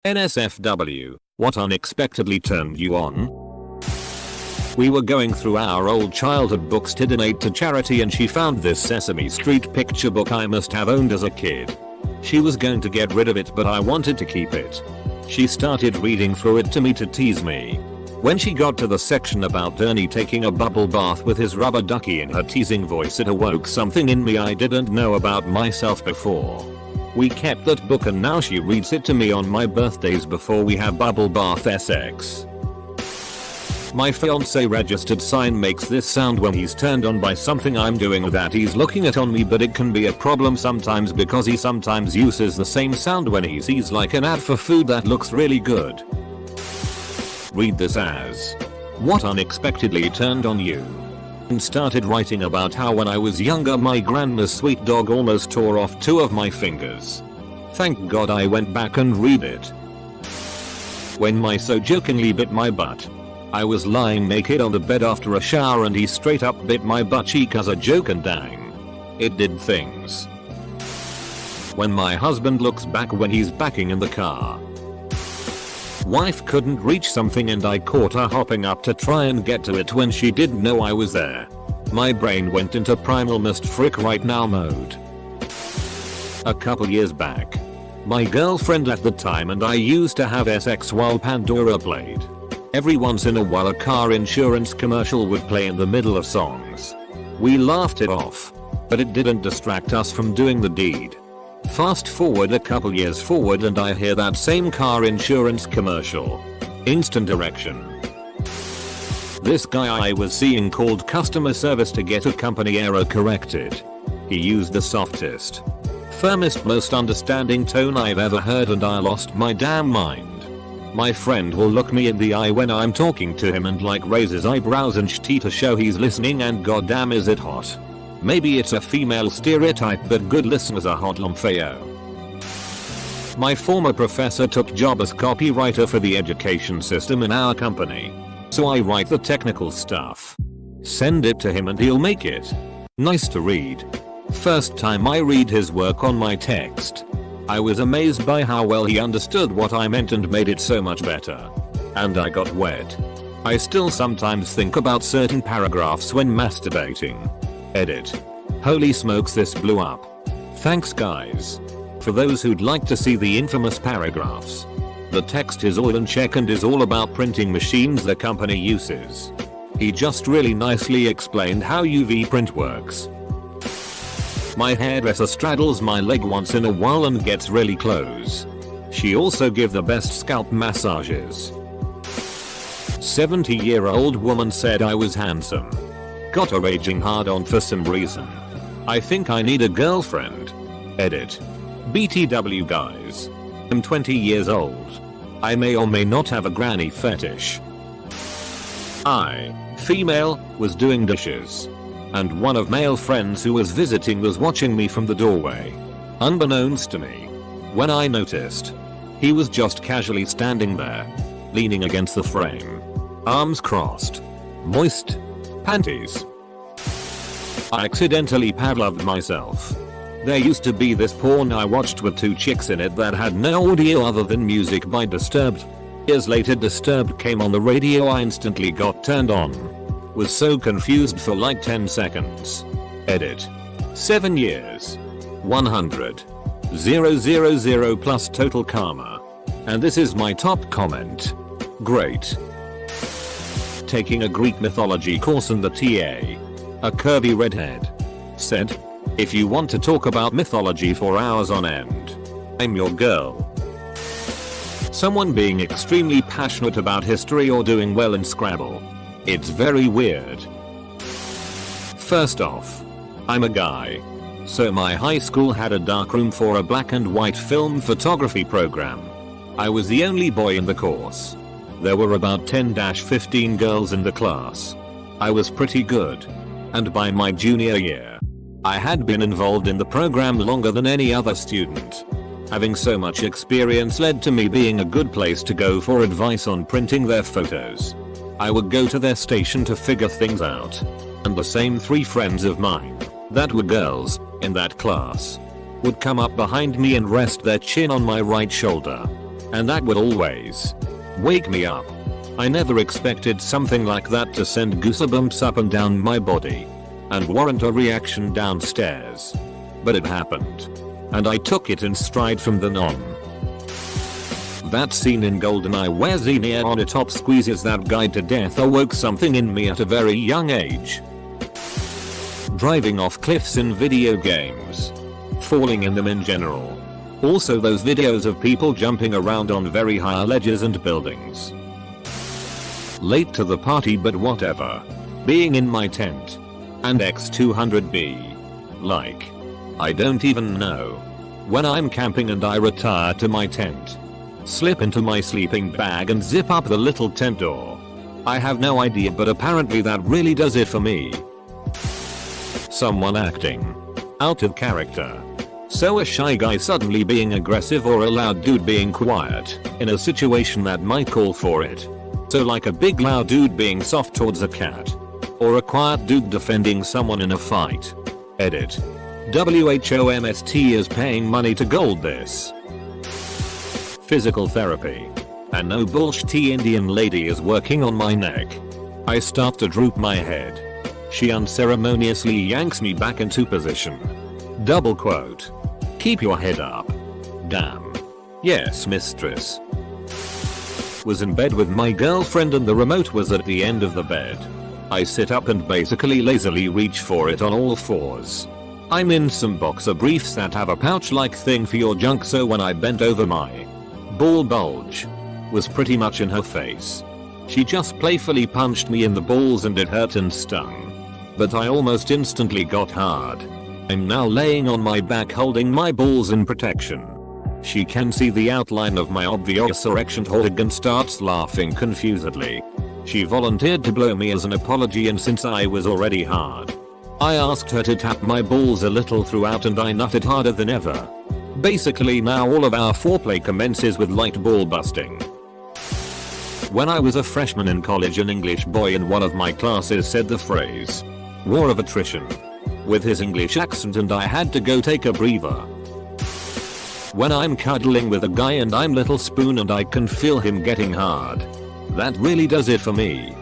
NSFW, what unexpectedly turned you on? We were going through our old childhood books to donate to charity and she found this Sesame Street picture book I must have owned as a kid. She was going to get rid of it but I wanted to keep it. She started reading through it to me to tease me. When she got to the section about Ernie taking a bubble bath with his rubber ducky in her teasing voice, it awoke something in me I didn't know about myself before. We kept that book and now she reads it to me on my birthdays before we have bubble bath sex. My fiance registered sign makes this sound when he's turned on by something I'm doing or that he's looking at on me, but it can be a problem sometimes because he sometimes uses the same sound when he sees like an ad for food that looks really good. Read this as, what unexpectedly turned on you? And started writing about how when I was younger my grandma's sweet dog almost tore off 2 of my fingers. Thank God I went back and read it. When my so jokingly bit my butt. I was lying naked on the bed after a shower and he straight up bit my butt cheek as a joke and dang. It did things. When my husband looks back when he's backing in the car. Wife couldn't reach something and I caught her hopping up to try and get to it when she didn't know I was there. My brain went into primal must frick right now mode. A couple years back. My girlfriend at the time and I used to have sex while Pandora played. Every once in a while a car insurance commercial would play in the middle of songs. We laughed it off. But it didn't distract us from doing the deed. Fast forward a couple years forward and I hear that same car insurance commercial. Instant erection. This guy I was seeing called customer service to get a company error corrected. He used the softest, firmest, most understanding tone I've ever heard and I lost my damn mind. My friend will look me in the eye when I'm talking to him and like raise his eyebrows and shitty to show he's listening, and goddamn is it hot. Maybe it's a female stereotype but good listeners are hot lumpheo. My former professor took job as copywriter for the education system in our company. So I write the technical stuff. Send it to him and he'll make it nice to read. First time I read his work on my text. I was amazed by how well he understood what I meant and made it so much better. And I got wet. I still sometimes think about certain paragraphs when masturbating. Edit. Holy smokes, this blew up. Thanks guys. For those who'd like to see the infamous paragraphs. The text is all in check and is all about printing machines the company uses. He just really nicely explained how UV print works. My hairdresser straddles my leg once in a while and gets really close. She also gives the best scalp massages. 70-year-old woman said I was handsome. Got a raging hard on for some reason. I think I need a girlfriend. Edit. BTW guys. I'm 20 years old. I may or may not have a granny fetish. I, female, was doing dishes. And one of male friends who was visiting was watching me from the doorway. Unbeknownst to me. When I noticed. He was just casually standing there. Leaning against the frame. Arms crossed. Moist. Panties. I accidentally Pavloved myself. There used to be this porn I watched with 2 chicks in it that had no audio other than music by Disturbed. Years later Disturbed came on the radio, I instantly got turned on. Was so confused for like 10 seconds. Edit. 7 years. 100. 000 plus total karma. And this is my top comment. Great. Taking a Greek mythology course and the TA. A curvy redhead. Said. If you want to talk about mythology for hours on end. I'm your girl. Someone being extremely passionate about history or doing well in Scrabble. It's very weird. First off, I'm a guy. So my high school had a darkroom for a black and white film photography program. I was the only boy in the course. There were about 10-15 girls in the class. I was pretty good. And by my junior year, I had been involved in the program longer than any other student. Having so much experience led to me being a good place to go for advice on printing their photos. I would go to their station to figure things out. And the same 3 friends of mine, that were girls, in that class, would come up behind me and rest their chin on my right shoulder. And that would always wake me up. I never expected something like that to send goosebumps up and down my body and warrant a reaction downstairs. But it happened. And I took it in stride from then on. That scene in GoldenEye where Xenia on a top squeezes that guy to death awoke something in me at a very young age. Driving off cliffs in video games. Falling in them in general. Also those videos of people jumping around on very high ledges and buildings. Late to the party but whatever. Being in my tent. And X200B. Like. I don't even know. When I'm camping and I retire to my tent. Slip into my sleeping bag and zip up the little tent door. I have no idea but apparently that really does it for me. Someone acting out of character. So a shy guy suddenly being aggressive or a loud dude being quiet in a situation that might call for it. So like a big loud dude being soft towards a cat. Or a quiet dude defending someone in a fight. Edit. WHOMST is paying money to gold this. Physical therapy. A no bullshit Indian lady is working on my neck. I start to droop my head. She unceremoniously yanks me back into position. Double quote. Keep your head up. Damn. Yes, mistress. Was in bed with my girlfriend and the remote was at the end of the bed. I sit up and basically lazily reach for it on all fours. I'm in some boxer briefs that have a pouch-like thing for your junk, so when I bent over, my ball bulge was pretty much in her face. She just playfully punched me in the balls and it hurt and stung. But I almost instantly got hard. I'm now laying on my back holding my balls in protection. She can see the outline of my obvious erection hog and starts laughing confusedly. She volunteered to blow me as an apology, and since I was already hard, I asked her to tap my balls a little throughout and I nutted harder than ever. Basically now all of our foreplay commences with light ball busting. When I was a freshman in college, an English boy in one of my classes said the phrase, "war of attrition," with his English accent, and I had to go take a breather. When I'm cuddling with a guy and I'm little spoon and I can feel him getting hard. That really does it for me.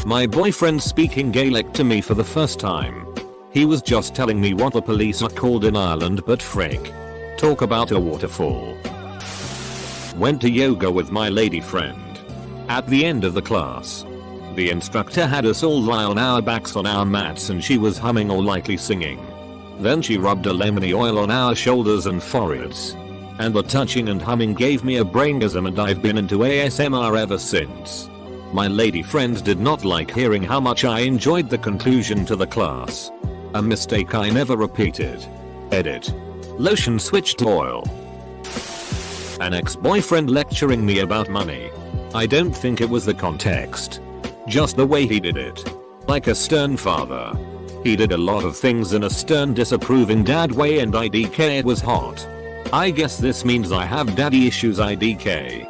My boyfriend speaking Gaelic to me for the first time. He was just telling me what the police are called in Ireland, but frick. Talk about a waterfall. Went to yoga with my lady friend. At the end of the class, the instructor had us all lie on our backs on our mats and she was humming or lightly singing. Then she rubbed a lemony oil on our shoulders and foreheads. And the touching and humming gave me a braingasm, and I've been into ASMR ever since. My lady friend did not like hearing how much I enjoyed the conclusion to the class. A mistake I never repeated. Edit. Lotion switched to oil. An ex-boyfriend lecturing me about money. I don't think it was the context. Just the way he did it. Like a stern father. He did a lot of things in a stern, disapproving dad way, and IDK it was hot. I guess this means I have daddy issues IDK.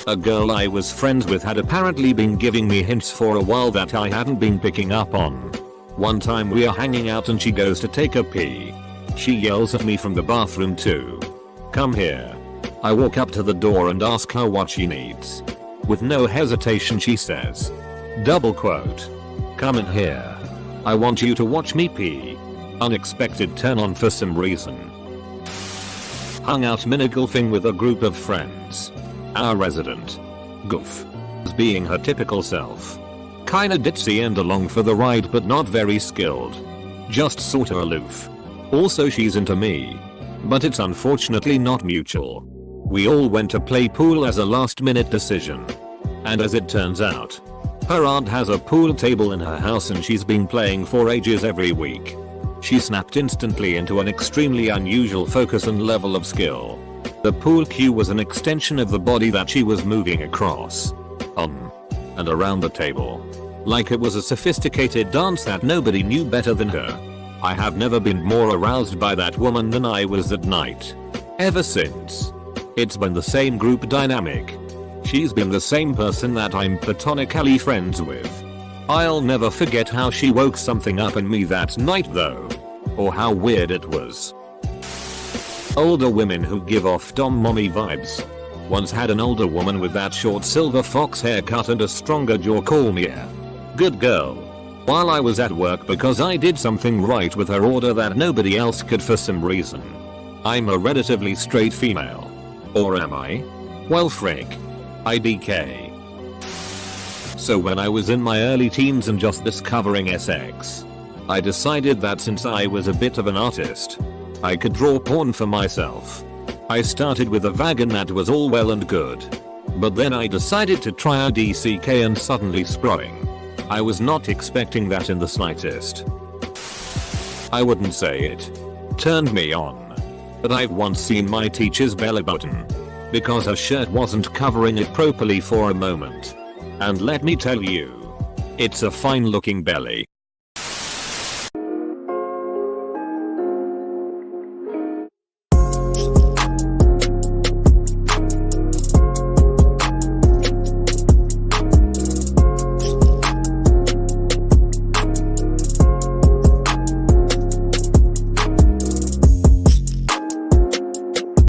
A girl I was friends with had apparently been giving me hints for a while that I hadn't been picking up on. One time we are hanging out and she goes to take a pee. She yells at me from the bathroom to come here. I walk up to the door and ask her what she needs. With no hesitation she says, double quote, "Come in here. I want you to watch me pee." Unexpected turn on for some reason. Hung out mini-golfing with a group of friends. Our resident goof was being her typical self. Kinda ditzy and along for the ride, but not very skilled. Just sorta aloof. Also she's into me. But it's unfortunately not mutual. We all went to play pool as a last minute decision. And as it turns out, her aunt has a pool table in her house and she's been playing for ages every week. She snapped instantly into an extremely unusual focus and level of skill. The pool cue was an extension of the body that she was moving across, on, and around the table. Like it was a sophisticated dance that nobody knew better than her. I have never been more aroused by that woman than I was that night. Ever since. It's been the same group dynamic. She's been the same person that I'm platonically friends with. I'll never forget how she woke something up in me that night though. Or how weird it was. Older women who give off dom mommy vibes. Once had an older woman with that short silver fox haircut and a stronger jaw call me a good girl while I was at work because I did something right with her order that nobody else could for some reason. I'm a relatively straight female. Or am I? Well frick. IDK. So when I was in my early teens and just discovering sex, I decided that since I was a bit of an artist, I could draw porn for myself. I started with a vag and that was all well and good. But then I decided to try a DCK and suddenly sprung. I was not expecting that in the slightest. I wouldn't say it turned me on, but I've once seen my teacher's belly button because her shirt wasn't covering it properly for a moment. And let me tell you, it's a fine looking belly.